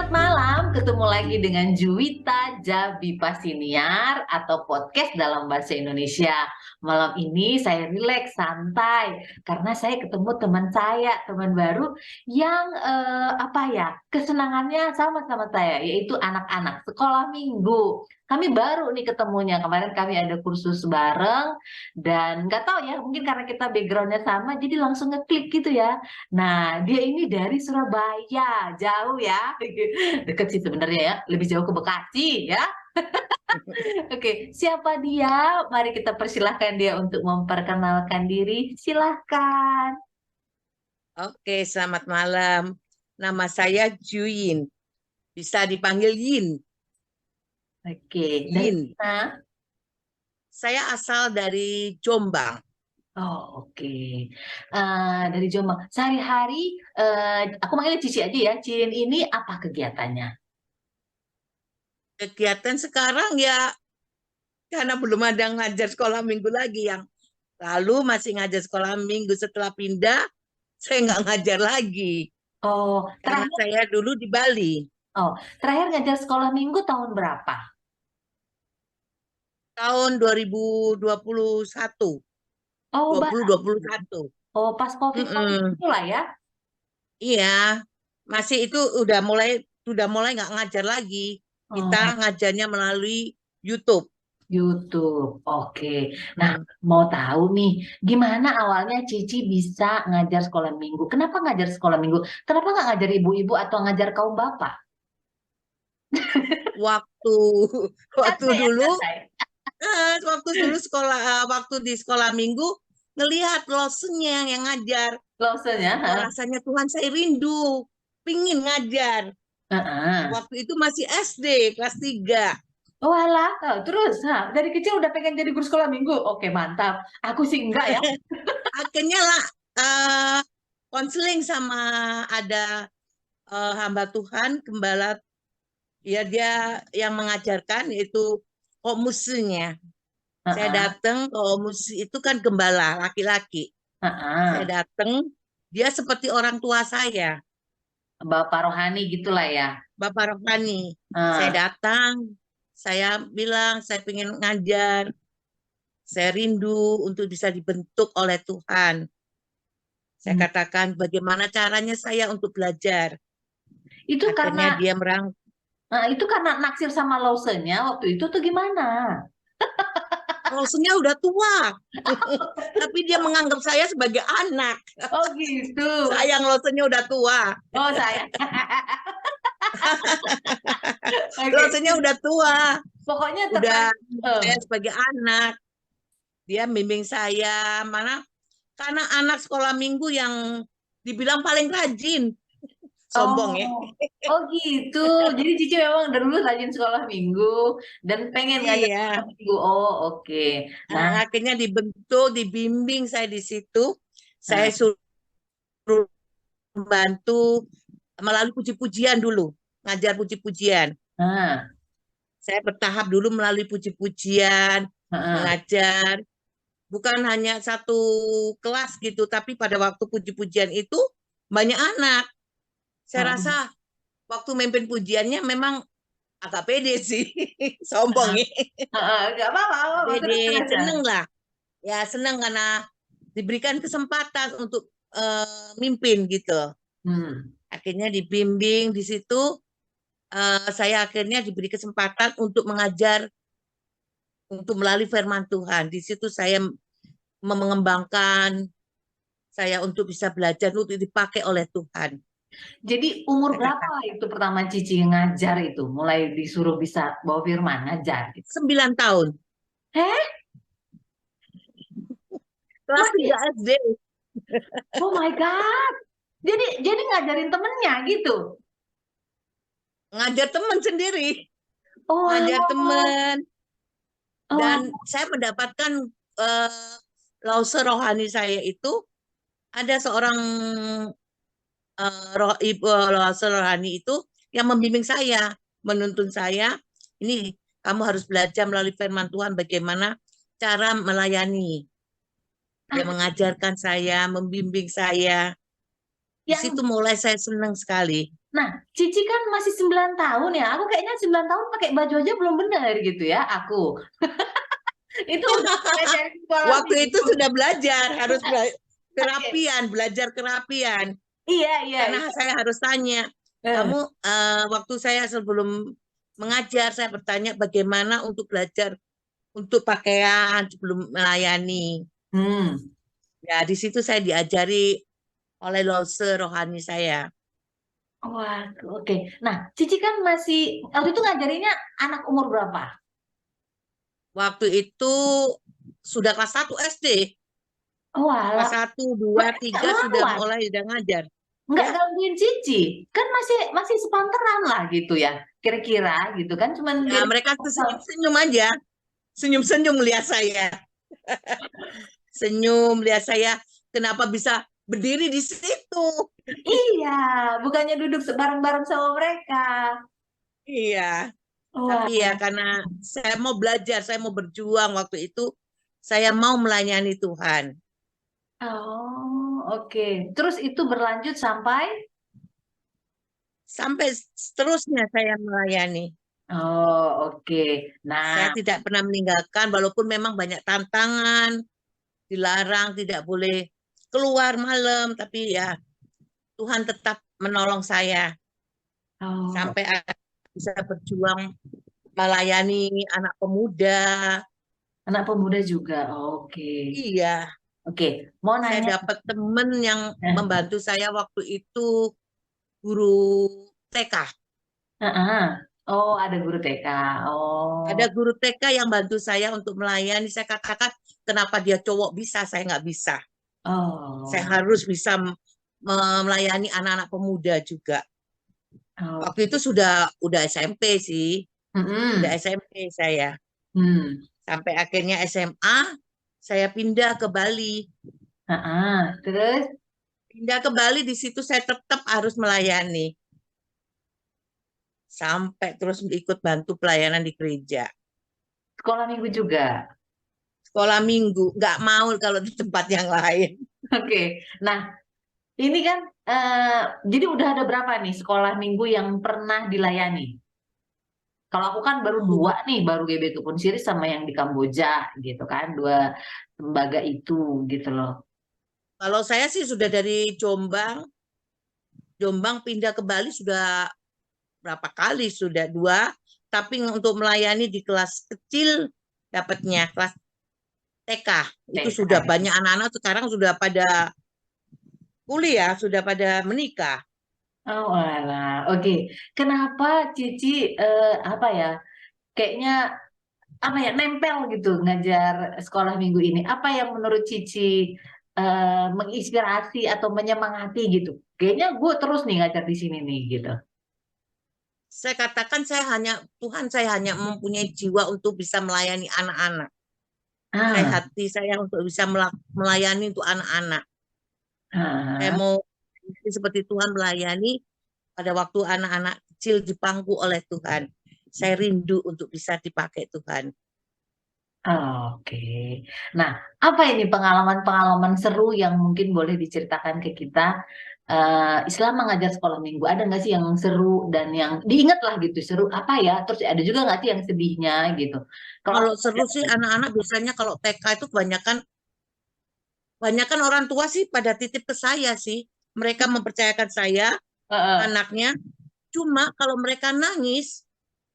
Selamat malam, ketemu lagi dengan Juwita Jabipa Siniar atau podcast dalam bahasa Indonesia. Malam ini saya rileks, santai, karena saya ketemu teman saya, teman baru yang kesenangannya sama-sama saya, yaitu anak-anak sekolah minggu. Kami baru nih ketemunya, kemarin kami ada kursus bareng, dan nggak tahu ya, mungkin karena kita backgroundnya sama, jadi langsung ngeklik gitu ya. Nah, dia ini dari Surabaya, jauh ya. Deket sih sebenarnya ya, lebih jauh ke Bekasi ya. Oke, siapa dia? Mari kita persilahkan dia untuk memperkenalkan diri. Silahkan. Oke, selamat malam. Nama saya Juyin. Bisa dipanggil Yin. Oke, dari Yin. mana? Saya asal dari Jombang. Oh, oke. Dari Jombang. Sehari-hari, aku manggilnya Cici aja ya. Cin ini apa kegiatannya? Kegiatan sekarang ya, karena belum ada ngajar sekolah minggu lagi yang lalu masih ngajar sekolah minggu setelah pindah, saya nggak ngajar lagi. Oh, Karena terakhir, saya dulu di Bali, oh, terakhir ngajar sekolah minggu tahun berapa? tahun 2021. Oh, 2021. oh, pas COVID-COVID Mm-mm. itu lah ya. Iya, masih itu udah mulai nggak ngajar lagi. Kita Oh, ngajarnya melalui YouTube. YouTube. Oke. Nah, Hmm. mau tahu nih, gimana awalnya Cici bisa ngajar sekolah minggu? Kenapa ngajar sekolah minggu? Kenapa nggak ngajar ibu-ibu atau ngajar kaum bapak? Waktu waktu Santai ya, dulu santai. waktu di sekolah minggu ngelihat losennya yang ngajar. Lawsonnya, Kok ha? rasanya Tuhan saya rindu, pingin ngajar. Heeh. Waktu itu masih SD kelas 3. Oh alah, oh, terus, dari kecil udah pengen jadi guru sekolah minggu. Oke, mantap. Aku sih enggak ya. Akhirnya lah eh, konseling sama ada hamba Tuhan, gembala. Ya dia yang mengajarkan itu komusinya. Saya Heeh, datang, komusi itu kan gembala laki-laki. Saya heeh. datang, dia seperti orang tua saya, Bapak rohani gitulah ya. Bapak Rohani. Saya Heeh. datang, saya bilang saya ingin ngajar, saya rindu untuk bisa dibentuk oleh Tuhan. Saya Hmm. katakan bagaimana caranya saya untuk belajar. Itu Akhirnya karena dia merang, itu karena naksir sama Lawsonnya waktu itu tuh gimana? Rasulnya udah tua, tapi dia menganggap saya sebagai anak. Oh gitu. Sayang Rasulnya udah tua. Oh saya. Oke. Rasanya udah tua, Pokoknya udah tertarik. Eh. saya sebagai anak. Dia bimbing saya, mana karena anak sekolah minggu yang dibilang paling rajin. Sombong ya. Oh. Oh gitu. Jadi Cici memang dari dulu rajin sekolah minggu dan pengen ngajak sekolah Iya. minggu. Oh oke. Nah, Akhirnya dibentuk, dibimbing saya di situ. Saya nah, suruh membantu melalui puji-pujian dulu, ngajar puji-pujian. nah, Saya bertahap dulu melalui puji-pujian, nah. mengajar. Bukan hanya satu kelas gitu, tapi pada waktu puji-pujian itu banyak anak. Saya Nah. rasa waktu memimpin pujiannya memang agak pede sih, sombong ya. Gak apa-apa, Agak apa-apa. Terus pede, terus. seneng lah. Ya seneng karena diberikan kesempatan untuk mimpin gitu. Hmm. Akhirnya dibimbing di situ, saya akhirnya diberi kesempatan untuk mengajar, untuk melalui firman Tuhan. Di situ saya mengembangkan saya untuk bisa belajar untuk dipakai oleh Tuhan. Jadi umur Saya berapa katakan itu pertama Cici ngajar itu? Mulai disuruh bisa bawa firman ngajar gitu. 9 tahun, Eh, kelas masih? 3 SD. Oh my God. Jadi ngajarin temennya gitu. Ngajar teman sendiri, Oh, ngajar alah. teman. Oh, Dan alah. saya mendapatkan lause rohani saya itu, ada seorang ibu lause rohani itu yang membimbing saya, menuntun saya, ini kamu harus belajar melalui firman Tuhan bagaimana cara melayani. Dia Ah, mengajarkan saya, membimbing saya. Di Yang situ mulai saya senang sekali. Nah, Cici kan masih 9 tahun ya. Aku kayaknya 9 tahun pakai baju aja belum benar gitu ya, aku. Itu udah ngajarin sekolah Waktu itu minggu. sudah belajar, harus Oke. belajar kerapian. Iya, iya, Karena iya. saya harus tanya, Eh, kamu waktu saya sebelum mengajar, saya bertanya bagaimana untuk belajar untuk pakaian sebelum melayani. Hmm. Ya, di situ saya diajari oleh lose rohani saya. Wah, oke. Nah, Cici kan masih waktu itu ngajarinnya anak umur berapa? Waktu itu sudah kelas 1 SD. Oh, Kelas alah. 1, 2, Berarti nggak 3 sudah ngelawan, mulai udah ngajar. nggak Ya, gangguin Cici. Kan masih masih sepantaran lah gitu ya. Kira-kira gitu kan cuman ya beda mereka tuh pasal. senyum-senyum aja. Senyum-senyum melihat saya. Senyum melihat saya. Kenapa bisa berdiri di situ? Iya, bukannya duduk bareng-bareng sama mereka. Iya, tapi Wah. ya karena saya mau belajar, saya mau berjuang waktu itu, saya mau melayani Tuhan. Oh, oke. Terus itu berlanjut sampai Sampai seterusnya saya melayani. oh, oke. Saya Nah, tidak pernah meninggalkan, walaupun memang banyak tantangan, dilarang, tidak boleh keluar malam, tapi ya Tuhan tetap menolong saya oh, sampai bisa berjuang melayani anak pemuda. anak pemuda juga. Oke. Iya, Oke, mau saya nanya. dapat teman yang Nah, membantu saya waktu itu guru TK. heeh. Oh, ada guru TK. Oh, Ada guru TK yang bantu saya untuk melayani. Saya katakan, kenapa dia cowok bisa, saya nggak bisa. Saya oh, harus bisa melayani anak-anak pemuda juga. Waktu itu oke. udah SMP sih, udah Mm-mm. SMP saya. Hmm. Sampai akhirnya SMA, saya pindah ke Bali. Heeh. Terus Pindah ke Bali, di situ saya tetap harus melayani. Sampai terus ikut bantu pelayanan di gereja. sekolah minggu juga. Sekolah minggu, nggak mau kalau di tempat yang lain. Oke. Nah, ini kan jadi udah ada berapa nih sekolah minggu yang pernah dilayani? Kalau aku kan baru dua nih, baru GB Kebun Sirih sama yang di Kamboja gitu kan, dua lembaga itu gitu loh. Kalau saya sih sudah dari Jombang, Jombang pindah ke Bali sudah berapa kali, sudah dua. Tapi untuk melayani di kelas kecil, dapatnya kelas TK. Itu TK. sudah banyak anak-anak sekarang sudah pada kuliah, sudah pada menikah. Oh, alah. Oke. Kenapa Cici apa ya? Kayaknya apa ya nempel gitu ngajar sekolah minggu ini. Apa yang menurut Cici menginspirasi atau menyemangati gitu? Kayaknya gue terus nih ngajar di sini nih gitu. Saya katakan Tuhan saya hanya mempunyai jiwa untuk bisa melayani anak-anak. Saya Ah, hati saya untuk bisa melayani untuk anak-anak. Saya ah, mau seperti Tuhan melayani pada waktu anak-anak kecil dipangku oleh Tuhan. Saya rindu untuk bisa dipakai Tuhan. oke. Nah, apa ini pengalaman-pengalaman seru yang mungkin boleh diceritakan ke kita? Islam mengajar sekolah minggu, ada nggak sih yang seru dan yang diingat lah gitu, seru apa ya? Terus ada juga nggak sih yang sedihnya gitu? Kalau Kalau aku ada, seru sih anak-anak biasanya kalau TK itu kebanyakan orang tua sih pada titip ke saya sih. Mereka mempercayakan saya, Heeh. anaknya. Cuma kalau mereka nangis,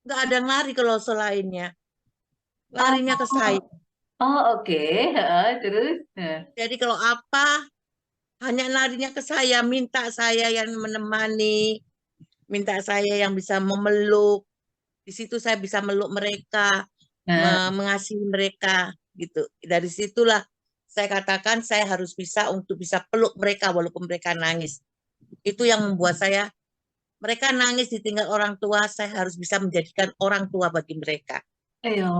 nggak ada yang lari kalau selainnya. Larinya ke saya. Oh, oh, oke. Heeh, terus, Jadi kalau apa, hanya larinya ke saya, minta saya yang menemani, minta saya yang bisa memeluk. Di situ saya bisa meluk mereka, mengasihi mereka gitu. Dari situlah saya katakan saya harus bisa untuk bisa peluk mereka walaupun mereka nangis. Itu yang membuat saya mereka nangis ditinggal orang tua, saya harus bisa menjadikan orang tua bagi mereka ayo,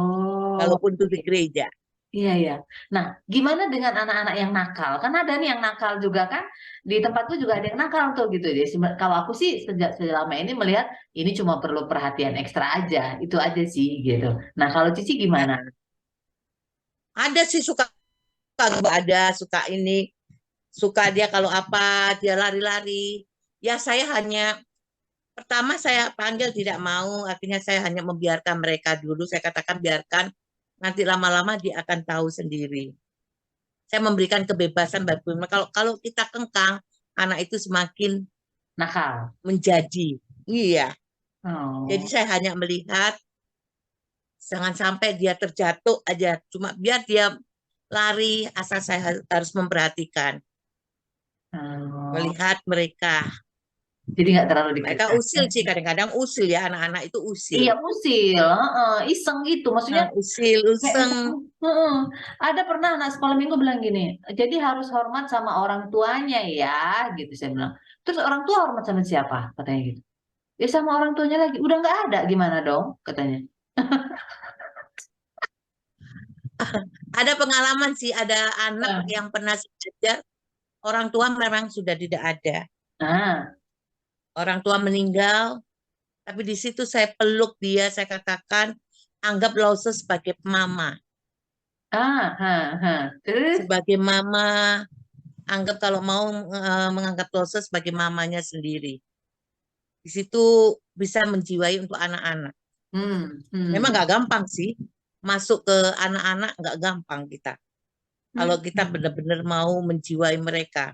walaupun itu di oke. gereja. Iya, iya. Nah, gimana dengan anak-anak yang nakal? Kan ada nih yang nakal juga kan. Di tempatku juga ada yang nakal tuh gitu. Jadi kalau aku sih sejak selama ini melihat ini cuma perlu perhatian ekstra aja. Itu aja sih gitu. Nah, kalau Cici Ya, gimana? ada sih suka ada suka ini. suka dia kalau apa, dia lari-lari. Ya saya hanya, pertama saya panggil tidak mau, akhirnya saya hanya membiarkan mereka dulu. Saya katakan biarkan, nanti lama-lama dia akan tahu sendiri. Saya memberikan kebebasan bagaimana kalau kalau kita kengkang, anak itu semakin Nakal. menjadi. Iya. Jadi Oh. saya hanya melihat jangan sampai dia terjatuh aja. Cuma biar dia lari, asal saya harus memperhatikan, Oh. melihat mereka. Jadi nggak terlalu Mereka dikekang. usil sih, kadang-kadang usil ya, anak-anak itu usil. Iya usil, heeh, iseng gitu. Maksudnya Usil, kayak useng. iseng. Heeh. Ada pernah anak sekolah minggu bilang gini, jadi harus hormat sama orang tuanya ya, gitu saya bilang. Terus orang tua hormat sama siapa? Katanya gitu. Ya sama orang tuanya lagi. Udah nggak ada, gimana dong? Katanya. Ada pengalaman sih, ada anak Eh. yang pernah saja orang tua memang sudah tidak ada. Ah, Orang tua meninggal, tapi di situ saya peluk dia, saya katakan, anggap Lause sebagai mama. Terus, Sebagai mama, anggap kalau mau menganggap Lause sebagai mamanya sendiri. Di situ bisa menjiwai untuk anak-anak. Memang hmm. nggak gampang sih, masuk ke anak-anak nggak gampang kita. Kalau kita Hmm. benar-benar mau menjiwai mereka.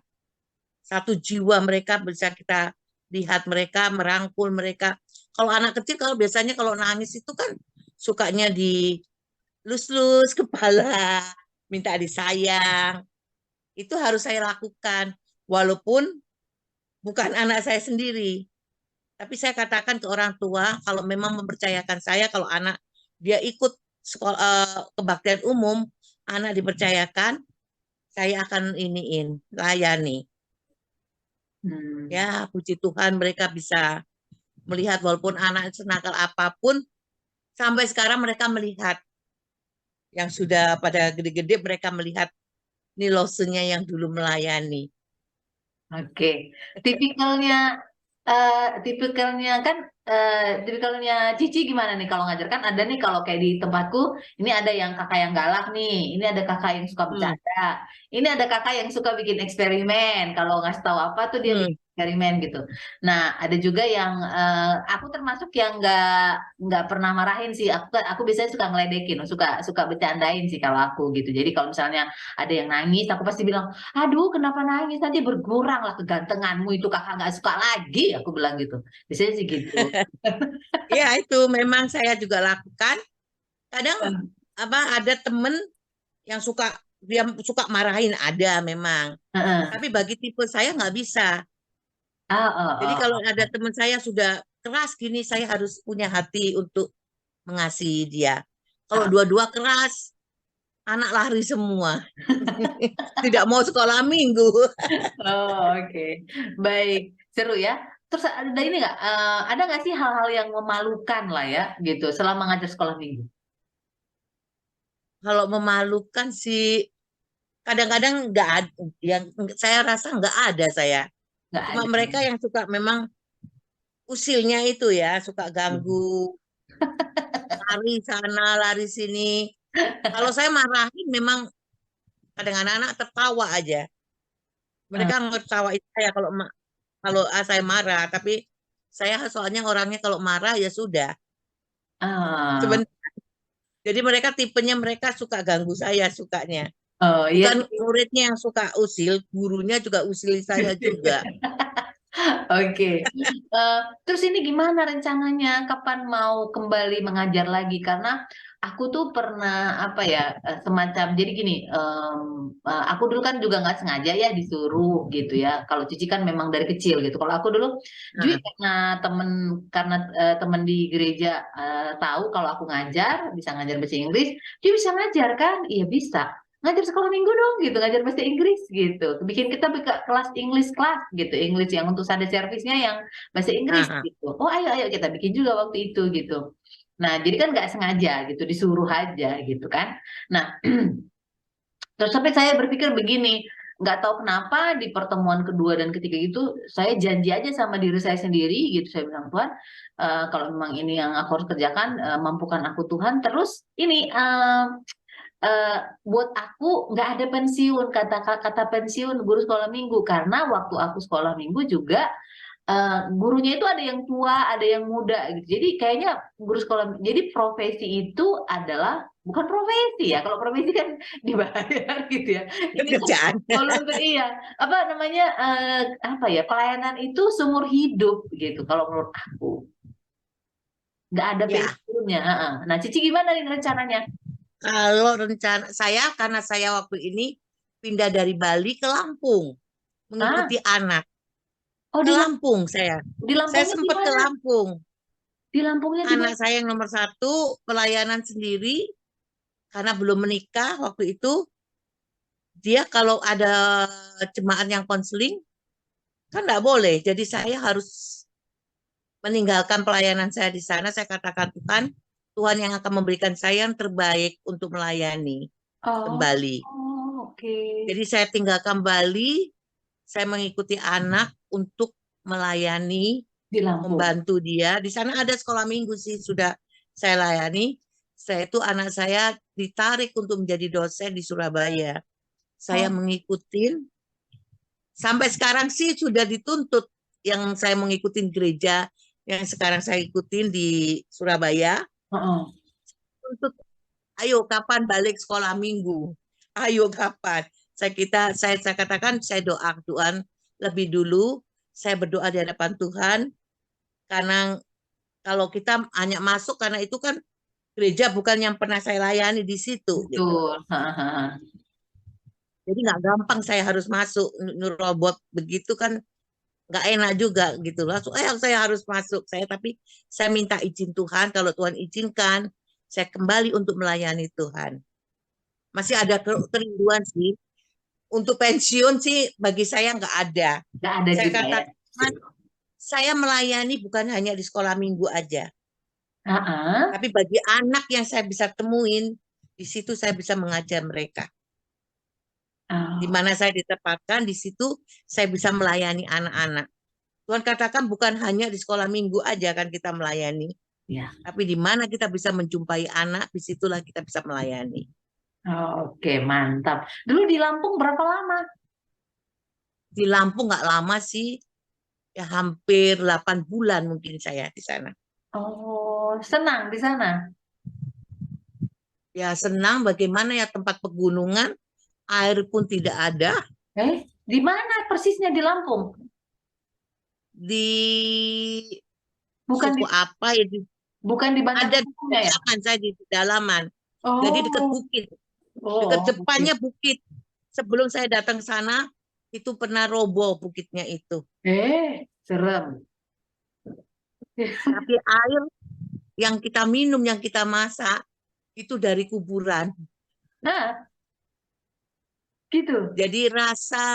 Satu jiwa mereka bisa kita lihat mereka, merangkul mereka. Kalau anak kecil, kalau biasanya kalau nangis itu kan sukanya di lus-lus kepala, minta disayang. Itu harus saya lakukan. Walaupun bukan anak saya sendiri. Tapi saya katakan ke orang tua, kalau memang mempercayakan saya, kalau anak dia ikut sekolah kebaktian umum, anak dipercayakan, saya akan iniin, layani. Hmm. Ya, puji Tuhan mereka bisa melihat walaupun anak senakal apapun, sampai sekarang mereka melihat yang sudah pada gede-gede mereka melihat nilosenya yang dulu melayani. Oke, tipikalnya, tipikalnya Cici gimana nih kalau ngajar? Kan ada nih kalau kayak di tempatku, ini ada yang kakak yang galak nih, ini ada kakak yang suka Hmm, bercanda, ini ada kakak yang suka bikin eksperimen. Kalau ngasih tahu apa tuh dia hmm. bikin eksperimen gitu. Nah, ada juga yang aku termasuk yang nggak pernah marahin sih. Aku biasanya suka ngeledekin, suka suka bercandain sih kalau aku gitu. Jadi kalau misalnya ada yang nangis, aku pasti bilang, aduh kenapa nangis, nanti berkurang lah kegantenganmu itu, kakak nggak suka lagi, aku bilang gitu, biasanya sih gitu. Ya itu memang saya juga lakukan. Kadang apa ada temen yang suka dia suka marahin ada memang. Heeh. Tapi bagi tipe saya nggak bisa. Ah, Jadi oh, kalau oh, ada oh. teman saya sudah keras gini, saya harus punya hati untuk mengasihi dia. Kalau Ah, dua-dua keras, anak lari semua. Tidak mau sekolah minggu. oh, oke, baik, seru ya. Terus ada ini nggak, ada nggak sih hal-hal yang memalukan lah ya gitu selama ngajar sekolah minggu? Kalau memalukan sih, kadang-kadang nggak ada. Yang saya rasa nggak ada saya. Nggak Cuma ada. mereka yang suka memang usilnya itu ya, suka ganggu, lari sana, lari sini. Kalau saya marahin memang kadang anak-anak tertawa aja. Hmm. Mereka ngetawain saya kalau kalau saya marah, tapi saya soalnya orangnya kalau marah ya sudah. Ah, Sebentar. Jadi mereka tipenya mereka suka ganggu saya sukanya. oh iya Bukan sih. muridnya yang suka usil, gurunya juga usil saya juga. Oke. Eh, terus ini gimana rencananya? Kapan mau kembali mengajar lagi? Karena aku tuh pernah apa ya, semacam jadi gini. Aku dulu kan juga nggak sengaja ya disuruh gitu ya. Kalau Cici kan memang dari kecil gitu. Kalau aku dulu, Jui, Heeh. karena temen di gereja tahu kalau aku ngajar, bisa ngajar bahasa Inggris, dia bisa ngajar kan? Iya bisa, ngajar sekolah minggu dong gitu, ngajar bahasa Inggris gitu, bikin kita buka kelas English class gitu, English yang untuk ada servisnya yang bahasa Inggris Aha. gitu. Oh ayo ayo kita bikin juga waktu itu gitu. Nah jadi kan nggak sengaja gitu, disuruh aja gitu kan. Nah terus sampai saya berpikir begini, nggak tahu kenapa di pertemuan kedua dan ketiga itu saya janji aja sama diri saya sendiri gitu, saya bilang, Tuhan, kalau memang ini yang aku harus kerjakan, mampukan aku Tuhan. Terus ini buat aku nggak ada pensiun, kata pensiun guru sekolah minggu, karena waktu aku sekolah minggu juga gurunya itu ada yang tua, ada yang muda gitu. Jadi kayaknya guru sekolah, jadi profesi itu adalah bukan profesi ya. Kalau profesi kan dibayar gitu ya. Ini kan Pekerjaan. volunteer, iya. Apa namanya, apa ya? Pelayanan itu seumur hidup gitu. Kalau menurut aku nggak ada Ya, pensiunnya. Heeh. Nah, Cici gimana nih rencananya? kalau rencana saya, karena saya waktu ini pindah dari Bali ke Lampung, Ah, mengikuti anak. oh Ke Lampung saya. Di Saya Lampungnya di sempat ke mana? Lampung. Di Lampungnya di Anak mana? saya yang nomor satu, pelayanan sendiri, karena belum menikah waktu itu. Dia kalau ada jemaat yang konseling, kan nggak boleh. Jadi saya harus meninggalkan pelayanan saya di sana. Saya katakan Tuhan, Tuhan yang akan memberikan saya yang terbaik untuk melayani Oh, kembali. oke. Jadi saya tinggalkan Bali, saya mengikuti anak untuk melayani, Di Lampung. membantu dia. Di sana ada sekolah minggu sih sudah saya layani. Saya itu anak saya ditarik untuk menjadi dosen di Surabaya. Saya Oh, mengikuti sampai sekarang sih sudah dituntut yang saya mengikuti gereja yang sekarang saya ikutin di Surabaya. heeh. Tuntut, ayo kapan balik sekolah minggu? Ayo kapan? Saya katakan saya doa Tuhan lebih dulu. Saya berdoa di hadapan Tuhan karena kalau kita hanya masuk karena itu kan gereja bukan yang pernah saya layani di situ gitu. Betul. Heeh. Jadi nggak gampang saya harus masuk nurobot begitu kan nggak enak juga gitu langsung saya harus masuk tapi saya minta izin Tuhan kalau Tuhan izinkan saya kembali untuk melayani Tuhan. Masih ada kerinduan sih untuk pensiun sih bagi saya nggak ada. Nggak ada Saya juga ya. katakan saya melayani bukan hanya di sekolah minggu aja, Heeh. tapi bagi anak yang saya bisa temuin di situ saya bisa mengajar mereka. Di Oh, mana saya ditempatkan di situ saya bisa melayani anak-anak. Tuhan katakan bukan hanya di sekolah minggu aja kan kita melayani, ya. tapi di mana kita bisa menjumpai anak, disitulah kita bisa melayani. Oke, mantap. Dulu di Lampung berapa lama? Di Lampung nggak lama sih, ya hampir 8 bulan mungkin saya di sana. Oh, senang di sana. Ya senang bagaimana ya tempat pegunungan, air pun tidak ada. Di mana persisnya di Lampung? Di Bukan suku di apa ya, bukan di ada di Banjarmasinnya ya? pedalaman, saya di pedalaman. Jadi dekat Oh, bukit, dekat oh, oke. depannya bukit. Sebelum saya datang ke sana, itu pernah roboh bukitnya itu. Serem. Tapi air yang kita minum, yang kita masak, itu dari kuburan. Nah, gitu. Jadi rasa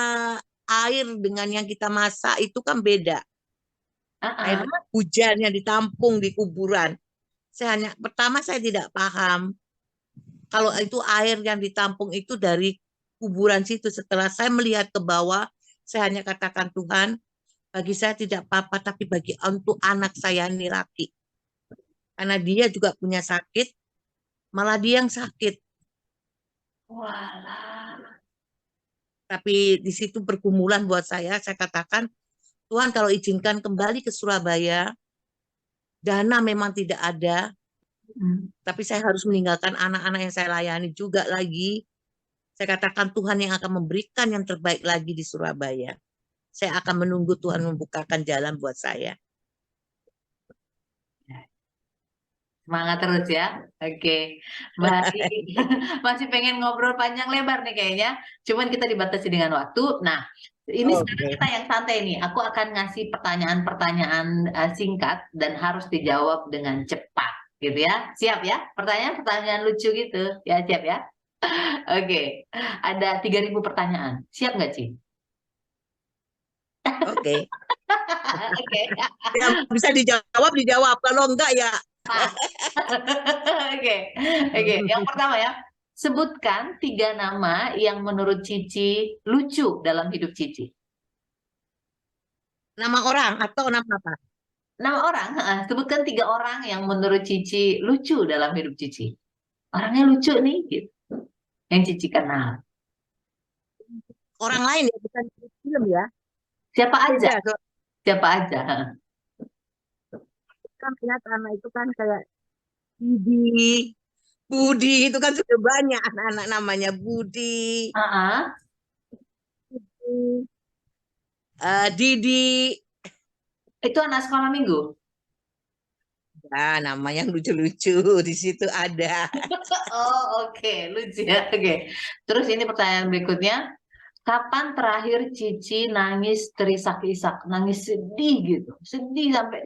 air dengan yang kita masak itu kan beda. Air Ah, ah. hujan yang ditampung di kuburan. Pertama saya tidak paham kalau itu air yang ditampung itu dari kuburan situ. Setelah saya melihat ke bawah, saya hanya katakan Tuhan, bagi saya tidak apa-apa, tapi bagi untuk anak saya ini laki. Karena dia juga punya sakit, malah dia yang sakit. Walah. Tapi di situ pergumulan buat saya katakan, Tuhan kalau izinkan kembali ke Surabaya, dana memang tidak ada, Hmm. tapi saya harus meninggalkan anak-anak yang saya layani juga lagi. Saya katakan Tuhan yang akan memberikan yang terbaik lagi di Surabaya. Saya akan menunggu Tuhan membukakan jalan buat saya. Semangat terus ya. Oke. Baik. Masih pengen ngobrol panjang lebar nih kayaknya. Cuman kita dibatasi dengan waktu. Nah, ini sekarang Oke, kita yang santai nih. Aku akan ngasih pertanyaan-pertanyaan singkat dan harus dijawab dengan cepat. Gitu ya. Siap ya? Pertanyaan-pertanyaan lucu gitu. Ya, siap ya? Oke. Ada 3.000 pertanyaan. Siap nggak, Ci? oke. Oke. Yang bisa dijawab, dijawab. Kalau enggak ya. Oke, oke. Yang pertama ya, sebutkan 3 nama yang menurut Cici lucu dalam hidup Cici. Nama orang atau nama apa? Nama orang, sebutkan 3 orang yang menurut Cici lucu dalam hidup Cici. Orangnya lucu nih, gitu. yang Cici kenal. Orang lain ya, bukan film ya. Siapa aja? Beda. So, Siapa aja? kan lihat anak itu kan kayak Budi, Budi itu kan sudah banyak anak-anak namanya Budi, Ah, Didi, itu anak sekolah minggu. ya nama yang lucu-lucu di situ ada. Oh, oke, lucu ya. Oke. Terus ini pertanyaan berikutnya. Kapan terakhir Cici nangis terisak-isak, nangis sedih gitu, sedih sampai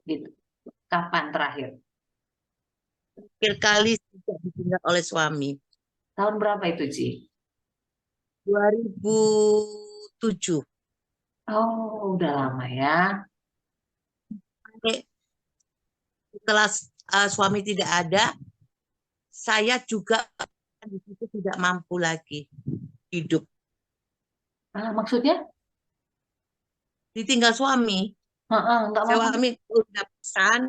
gitu. Kapan terakhir? Akhir kali tidak ditinggal oleh suami. Tahun berapa itu, Ci? 2007. Oh, udah lama ya. Setelah suami tidak ada, saya juga di situ tidak mampu lagi hidup. Maksudnya? Ditinggal suami. Heeh, nggak mampu. Suami udah pesan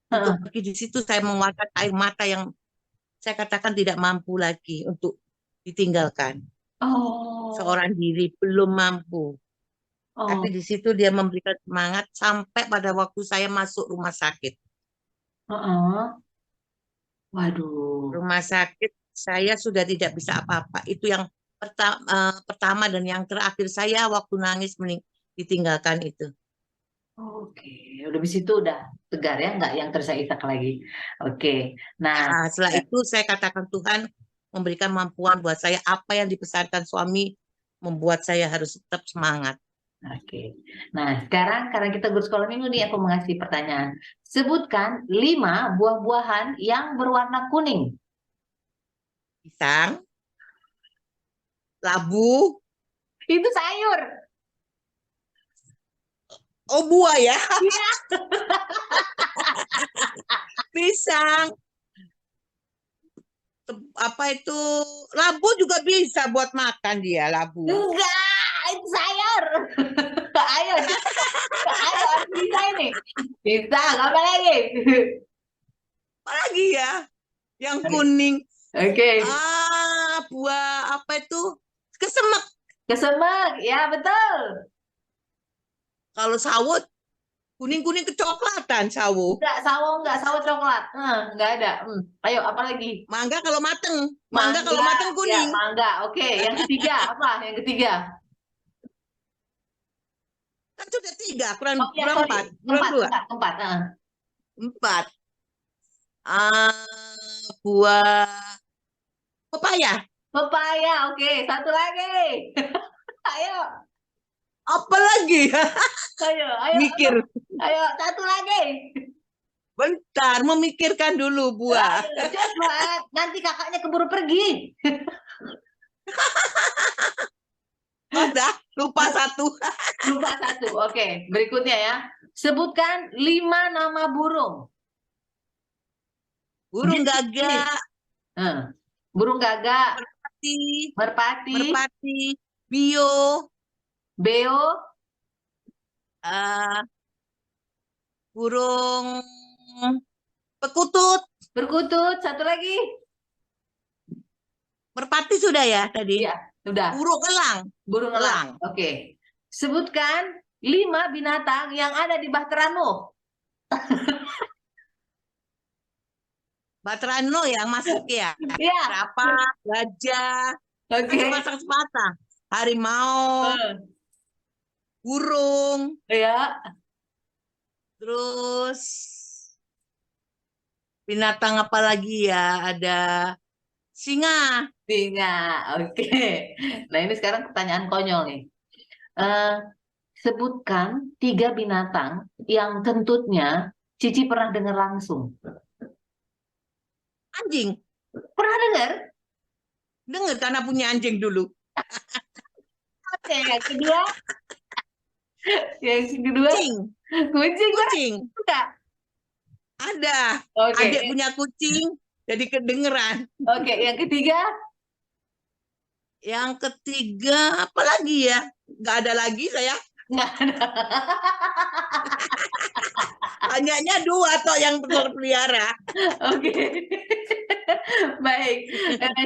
untuk Heeh. pergi di situ, saya mengeluarkan air mata yang saya katakan tidak mampu lagi untuk ditinggalkan. Oh, Seorang diri belum mampu. Tapi oh, di situ dia memberikan semangat sampai pada waktu saya masuk rumah sakit. heeh. Waduh. Rumah sakit saya sudah tidak bisa apa-apa. Itu yang pertama dan yang terakhir saya waktu nangis ditinggalkan itu. Oke, udah di situ udah tegar ya, nggak yang terisak-isak lagi. Oke, nah, Nah, setelah itu saya katakan Tuhan memberikan mampuan buat saya apa yang dipesankan suami membuat saya harus tetap semangat. oke. Nah, sekarang karena kita guru sekolah minggu nih, aku mengasih pertanyaan. Sebutkan 5 buah-buahan yang berwarna kuning. Pisang, labu, Itu sayur. oh buah ya, Iya. pisang, apa itu labu juga bisa buat makan dia labu. Enggak, itu sayur. Ayo, ayo, harus bisa ini. Bisa, apa lagi? Apalagi ya yang kuning. Oke, Buah apa itu? Kesemek. kesemek, ya betul. Kalau sawut, kuning-kuning kecoklatan sawo. Enggak sawo coklat. Enggak ada. Ayo, apa lagi? Mangga kalau mateng. Mangga kalau Mangga, mateng ya kuning. mangga. Oke, yang ketiga apa? Yang ketiga? Kan sudah tiga, kurang, Oh ya, kurang sorry. empat. Kurang Empat, dua. empat, empat. Empat. Buah pepaya. Pepaya, oke. Satu lagi. Ayo, Apa lagi? ayo, ayo, ayo. Mikir. Ayo, satu lagi. Bentar, memikirkan dulu buah. Ayo, cepat. Nanti kakaknya keburu pergi. Udah, lupa satu. Lupa satu. Oke, berikutnya ya. Sebutkan 5 nama burung. Burung Jenis. gagak, Eh, Burung gagak, merpati, merpati, merpati, bio, beo, eh, burung perkutut, perkutut. Satu lagi. merpati sudah ya tadi. Ya, sudah. Burung elang, Burung elang. elang. Oke. Sebutkan 5 binatang yang ada di Bahtera Nuh. Batrano yang masuk ya. Iya. Berapa? Gajah, kan Oke. sepasang-sepasang. Harimau, Eh, burung, Ya. terus binatang apa lagi ya? Ada singa. Singa. Oke. Nah, ini sekarang pertanyaan konyol nih. Eh, Sebutkan 3 binatang yang kentutnya Cici pernah dengar langsung. Anjing. Pernah dengar? Dengar karena punya anjing dulu. Oke, yang kedua, yang kedua, Kucing. kucing pernah Kucing. enggak? Ada. Oke, Adik punya kucing. Jadi kedengeran. oke, yang ketiga, Yang ketiga, apa lagi ya? Nggak ada lagi saya. enggak ada. Banyaknya dua atau yang terpelihara. Oke. Baik,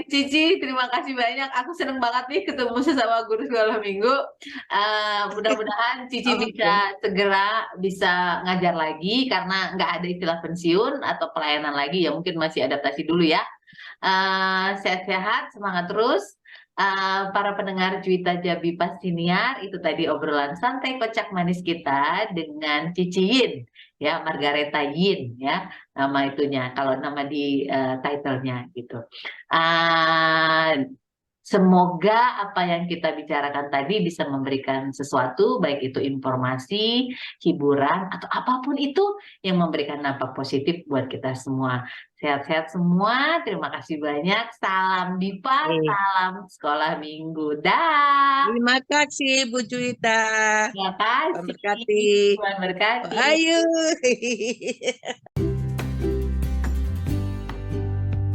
Cici, terima kasih banyak. Aku seneng banget nih ketemu sesama guru sekolah minggu. Mudah-mudahan Cici Oke. bisa segera bisa ngajar lagi karena nggak ada istilah pensiun atau pelayanan lagi ya mungkin masih adaptasi dulu ya. Sehat-sehat, semangat terus. Para pendengar Juwita Jabi Pastiniar, itu tadi obrolan santai kocak manis kita dengan Cici Yin, ya Margareta Yin, ya nama itunya, kalau nama di title-nya gitu. Ah, Semoga apa yang kita bicarakan tadi bisa memberikan sesuatu, baik itu informasi, hiburan, atau apapun itu yang memberikan dampak positif buat kita semua. Sehat-sehat semua, terima kasih banyak. Salam Dipa, Eh, salam sekolah minggu. Dah, Terima kasih Bu Juwita. terima Tuhan kasih. berkati. Tuhan berkati. Ayo.